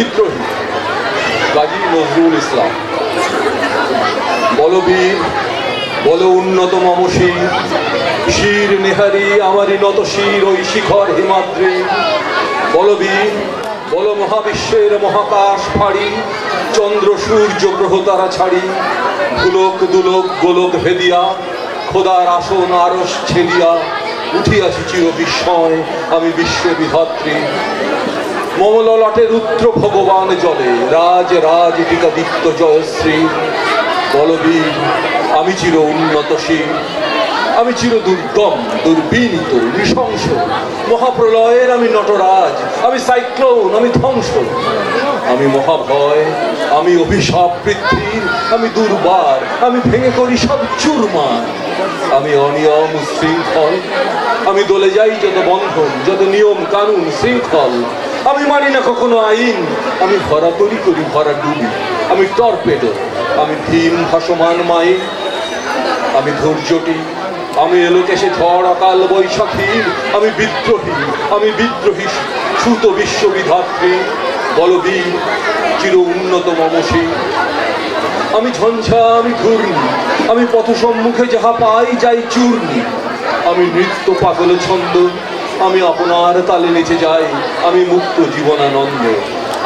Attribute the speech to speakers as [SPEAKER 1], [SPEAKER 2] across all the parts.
[SPEAKER 1] বিদ্রোহী গাজী নজরুল ইসলাম। বলবীর বল উন্নত মম শির, শির নেহারি আমারই নত শির ওই শিখর হিমাদ্রি। বলবীর বল মহাবিশ্বের মহাকাশ ফাড়ি, চন্দ্র সূর্য গ্রহ তারা ছাড়ি, ধুলোক দুলোক গোলক ভেদিয়া, খোদার আসন আরস ছেদিয়া, উঠিয়াছি চির বিস্ময় আমি বিশ্বে বিধাত্রী। মমললাটে রুদ্র ভগবান জলে, রাজ রাজ টিকাদিত্য জয়শ্রী। বলবীর আমি চির উন্নতশীল, আমি চির দুর্গম দুর্বিনীত নৃশংস, মহাপ্রলয়ের আমি নটরাজ, আমি সাইক্লোন, আমি ধ্বংস, আমি মহাভয়, আমি অভিশাপ পৃথ্বীর, আমি দুর্বার, আমি ভেঙে করি সব চুরমার। আমি অনিয়ম শৃঙ্খল, আমি দলে যাই যত বন্ধন, যত নিয়ম কানুন শৃঙ্খল। আমি মানি না কখনো আইন, আমি ভরা তরি করি ভরা ডুবি, আমি টর্পেডো, আমি ভীম ভাসমান মাইন। আমি ধৈর্যটি, আমি এলোকেশে ঝড় অকাল বৈশাখীর, আমি বিদ্রোহী, আমি বিদ্রোহী সুত বিশ্ববিধাত্রী। বলবীর চির উন্নত মমশী, আমি ঝঞ্ঝা, আমি ঘূর্ণি, আমি পথ সম্মুখে যাহা পাই যাই চূর্ণি। আমি নৃত্য পাগল ছন্দ, আমি আপনার তালে নেচে যাই, আমি মুক্ত জীবনানন্দ।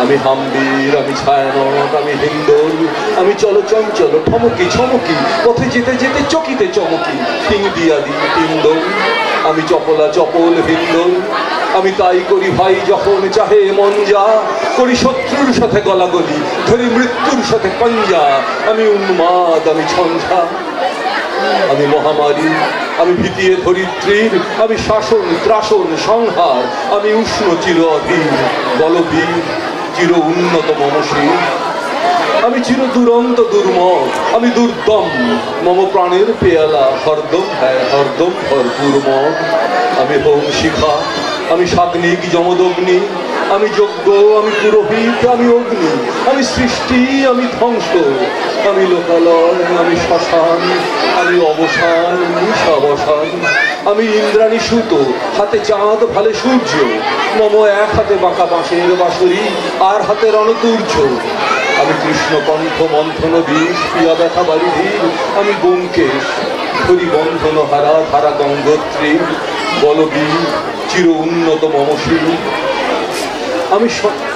[SPEAKER 1] আমি হাম্বির, আমি ছায়ানট, আমি হিন্দোল, আমি চলচঞ্চল ঠমকি ছমকি, পথে যেতে যেতে চকিতে চমকি, ঠিং দিয়া দিই তিন্দল। আমি চপলা চপল হিন্দোল, আমি তাই করি ভাই যখন চাহে মন যা, করি শত্রুর সাথে গলাগলি, ধরি মৃত্যুর সাথে পাঞ্জা। আমি উন্মাদ, আমি ঝঞ্ঝা, আমি মহামারী, আমি ভীতিয়ে ধরিত্রীর, আমি শাসন ত্রাসন সংহার, আমি উষ্ণ চির অধীর। বলবীর চির উন্নত মমশী, আমি চির দুরন্ত দুর্মদ, আমি দুর্দম, মম প্রাণের পেয়ালা হরদম হ্যাঁ হরদম ভরপুর মদ। আমি হোম শিখা, আমি সাগ্নিক যমদগ্নি, আমি যজ্ঞ, আমি পুরোহিত, আমি অগ্নি, আমি সৃষ্টি, আমি ধ্বংস, আমি লোকালয়, আমি শ্মশান, আমি অবসান নিশাবসান। আমি ইন্দ্রাণী সুত, হাতে চাঁদ ভালে সূর্য, মম এক হাতে বাঁকা বাঁশের বাঁশরি, আর হাতে রণতুর্য। আমি কৃষ্ণকণ্ঠ মন্থন বিষ, পিয়া ব্যথা বাড়ি ধীর, আমি ব্যোমকেশ, ধরি বন্ধন হারা ধারা গঙ্গোত্রী। বলবীর চির উন্নত মমশী,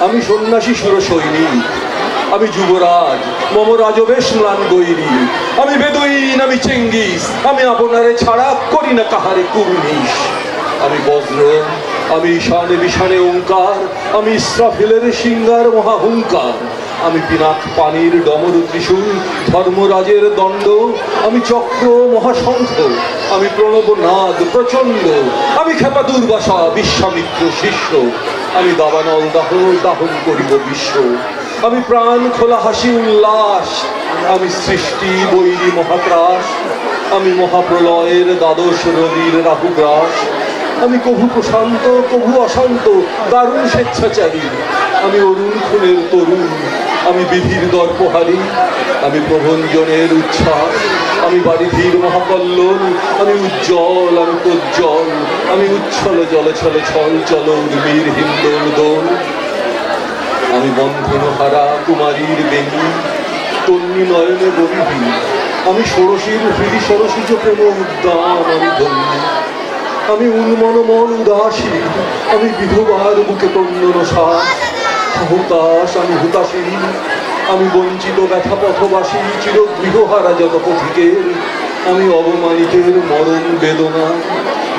[SPEAKER 1] আমি সন্ন্যাসী সুর সৈনিক, আমি যুবরাজ, মম রাজবেশ ম্লান গৈরী। আমি বেদুইন, আমি চেঙ্গিস, আমি আপনারে ছাড়া করি না কাহারে কুর্নিশ। আমি বজ্র, আমি ঈশানে বিশানে ওঙ্কার, আমি ইসরাফিলের সিংহার মহাহুঙ্কার। আমি পিনাক পানির ডমর ত্রিশূল, ধর্মরাজের দণ্ড, আমি চক্র মহাশঙ্খ, আমি প্রণব নাদ প্রচণ্ড, আমি খেপা দুর্বাসা বিশ্বামিত্র শিষ্য। আমি দাবানল দাহ দাহন করিব বিশ্ব, আমি প্রাণ খোলা হাসি উল্লাস, আমি সৃষ্টি বৈরী মহাত্রাস, আমি মহাপ্রলয়ের দ্বাদশ রবির রাহুগ্রাস। আমি কভু প্রশান্ত কভু অশান্ত দারুণ স্বেচ্ছাচারী, আমি অরুণ খুনের তরুণ, আমি বিধির দর্পহারী, আমি প্রভঞ্জনের উচ্ছ্বাস, আমি বারিধির মহাকল্লোল, আমি উজ্জ্বল, আমি প্রজ্জ্বল, আমি উচ্ছল জলে ছলে ছল চল উর্মির হিন্দোল দোল। আমি বন্ধন হারা কুমারীর বেণী, তন্নি নয়নে ববিহী, আমি ষোড়শীর হৃদি সরসিজ প্রেম উদ্দাম, আমি ধন্য। আমি উন্মন মন উদাসী, আমি বিধবার বুকে তন্নন শ্বাস, হুতাশ, আমি হুতাশী, আমি বঞ্চিত ব্যথা পথবাসী, চির গৃহহারা যত পথিকের। আমি অবমানিতের মরণ বেদনা,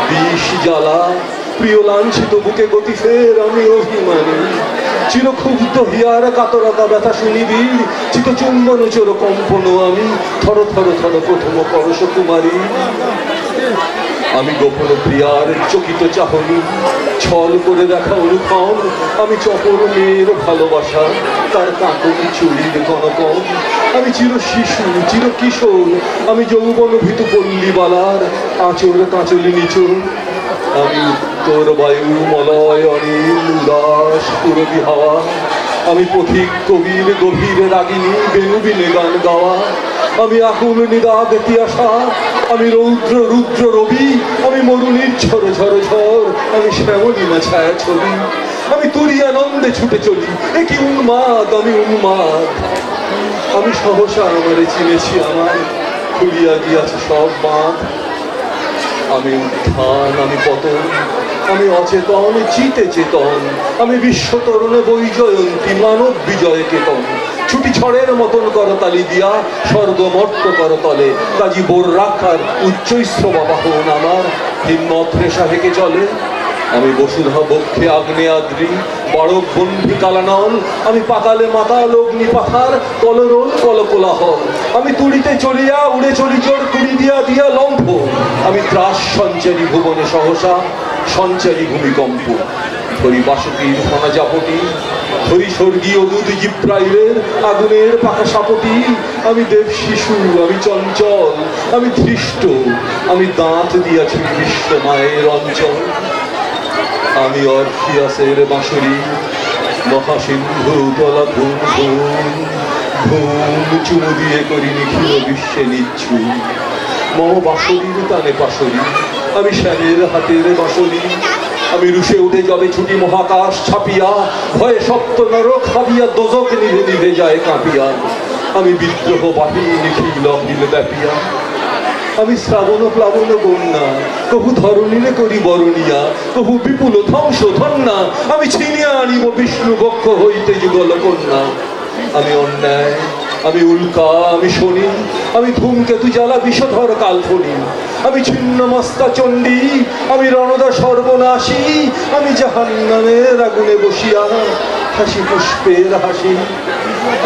[SPEAKER 1] বিষ জ্বালা, প্রিয় লাঞ্ছিত বুকে গতি ফের, আমি অভিমানী, চিরক্ষুব্ধ হিয়ার কাতরতা ব্যথা শুনিবি, চিত চুম্বন চোর কম্পন, আমি থর থর থর প্রথম পরশ কুমারী। আমি গোপন প্রিয়ার চকিত চাহনি, ছল করে দেখা অনুক্ষণ, আমি চপর মেয়ের ভালোবাসা, তার কাঁকনি চুরির কনকন। আমি চির শিশু চির কিশোর, আমি যৌবন ভীতু পল্লীবালার আঁচল কাঁচলি নিচুর। আমি উত্তর বায়ু মলয় অনিল উদাস পুরবী হাওয়া, আমি পথিক কবির গভীর রাগিনী বেনুবিনে গান গাওয়া। আমি আকুল নিদাগ তিয়াসা, আমি রৌদ্র রুদ্র রবি, আমি মরুণীর ঝড় ঝড় ঝড়, আমি শ্যামলিমা ছায়া ছবি। আমি তুরি আনন্দে ছুটে চলি। এ কি উন্মাদ, আমি উন্মাদ। আমি সহসা আমারে চিনেছি, আমার খুলিয়া গিয়াছে সব বাঁধ। আমি উত্থান, আমি পতন, আমি অচেতন চিতে চেতন, আমি বিশ্ব তরুণে বৈজয়ন্তী মানব বিজয় কেতন। ছুটি ছড়ের মতন করতালি দিয়া স্বর্গমর্ত করতলে, কাজী বোর রাখার উচ্চৈস্র বাহন আমার হিম্মত রেশা হেঁকে চলে। আমি বসুধা বক্ষে আগ্নেয়াদ্রি বরফ বন্ধি কালানল, আমি পাতালে মাতাল অগ্নি পাথার কলরোল কলকোলাহল। আমি তুড়িতে চলিয়া উড়ে চলি জোর কুড়ি দিয়া দিয়া লম্ফ, আমি ত্রাস সঞ্চারী ভুবনে সহসা সঞ্চারী ভূমিকম্প। ধরি বাসুকীর ফনা জাপটি, ধরি স্বর্গীয় দুধ জিব্রাইলের আগুনের পাখা সাপটি। আমি দেব শিশু, আমি চঞ্চল, আমি ধৃষ্ট, আমি দাঁত দিয়াছি বিশ্ব মায়ের অঞ্চল। আমি অরফিয়াসের বাঁশরি, মহাসিন্ধু তলা ধুম ধুম ধুম চুমু দিয়ে করি নিখিল বিশ্বে নিচ্ছু। মম বাঁশরীর তানে পাশরি, আমি শ্যামের হাতের বাঁশরি। আমি রুশে উঠে যাবে ছুটি মহাকাশ ছাপিয়া, ভয়ে সপ্ত নরক হাবিয়া দোজক নিভে নিভে যায় কাঁপিয়া। আমি বিদ্রোহ বাহিনী নিখিল অখিল ব্যাপিয়া। আমি শ্রাবণ প্লাবন বন্যা, কবু ধরণীরে করি বরণিয়া, কবু বিপুল ধ্বংস ধন্যা। আমি ছিনিয়া আনিব বিষ্ণু বক্ষ হইতে যুগল কন্যা। আমি অন্যায়, আমি উল্কা, আমি শনি, আমি ধূমকেতু জ্বালা বিষধর কালফনি। আমি ছিন্ন মস্তা চণ্ডী, আমি রণদা সর্বনাশী। আমি জাহান্নামের আগুনে বসিয়া হাসি পুষ্পের হাসি।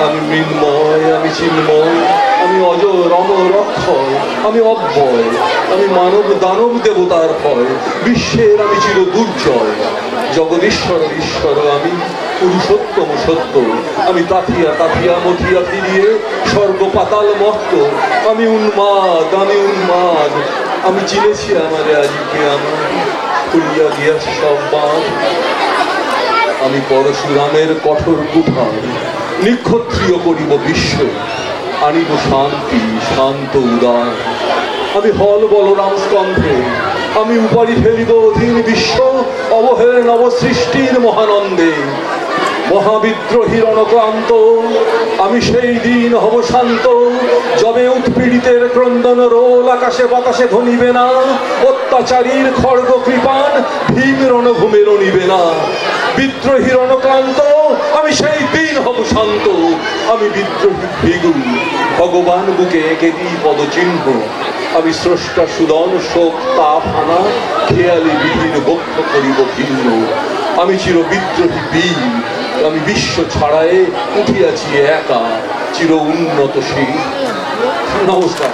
[SPEAKER 1] আমি মৃন্ময়, আমি চিন্ময়, আমি অজর অমর অক্ষয়, আমি অব্যয়, আমি মানব দানব দেবতার ভয়। বিশ্বের আমি চির দুর্জয়, জগদীশ্বর ঈশ্বর আমি, পুরুষোত্তম সত্য। আমি তাথিয়া তাথিয়া মথিয়া ফিরিয়ে স্বর্গ পাতাল মত্ত। আমি উন্মাদ, আমি উন্মাদ, আমি চিনেছি আমারে আজকে আমার খুলিয়া গিয়াছে সব বাঁধ। আমি পরশুরামের কঠোর কুঠার, নিক্ষত্রিয় করিব বিশ্ব, আনিব শান্তি শান্ত উদার। আমি হল বলরাম স্কন্ধে, আমি উপারি ফেলিব অধীন বিশ্ব অবহের নবসৃষ্টির মহানন্দে। মহাবিদ্রোহী রণক্রান্ত, আমি সেই দিন হব শান্ত, যবে উৎপীড়িতের ক্রন্দন রোল আকাশে বাতাসে ধ্বনিবে না। অত্যাচারীর খড়গ কৃপান ভীম রণভূমে রণিবে না। বিদ্রোহী রণক্রান্ত, আমি সেই দিন হব শান্ত। আমি বিদ্রোহী ভৃগু, ভগবান বুকে এঁকে দিই পদচিহ্ন। আমি স্রষ্টা সুদন শোক তাপ হানা, খেয়ালি বিহীন বক্ষ করিব ভিন্ন। আমি চির বিদ্রোহী বীর, আমি বিশ্ব ছাড়ায়ে উঠিয়াছি একা চির উন্নতশীল। নমস্কার।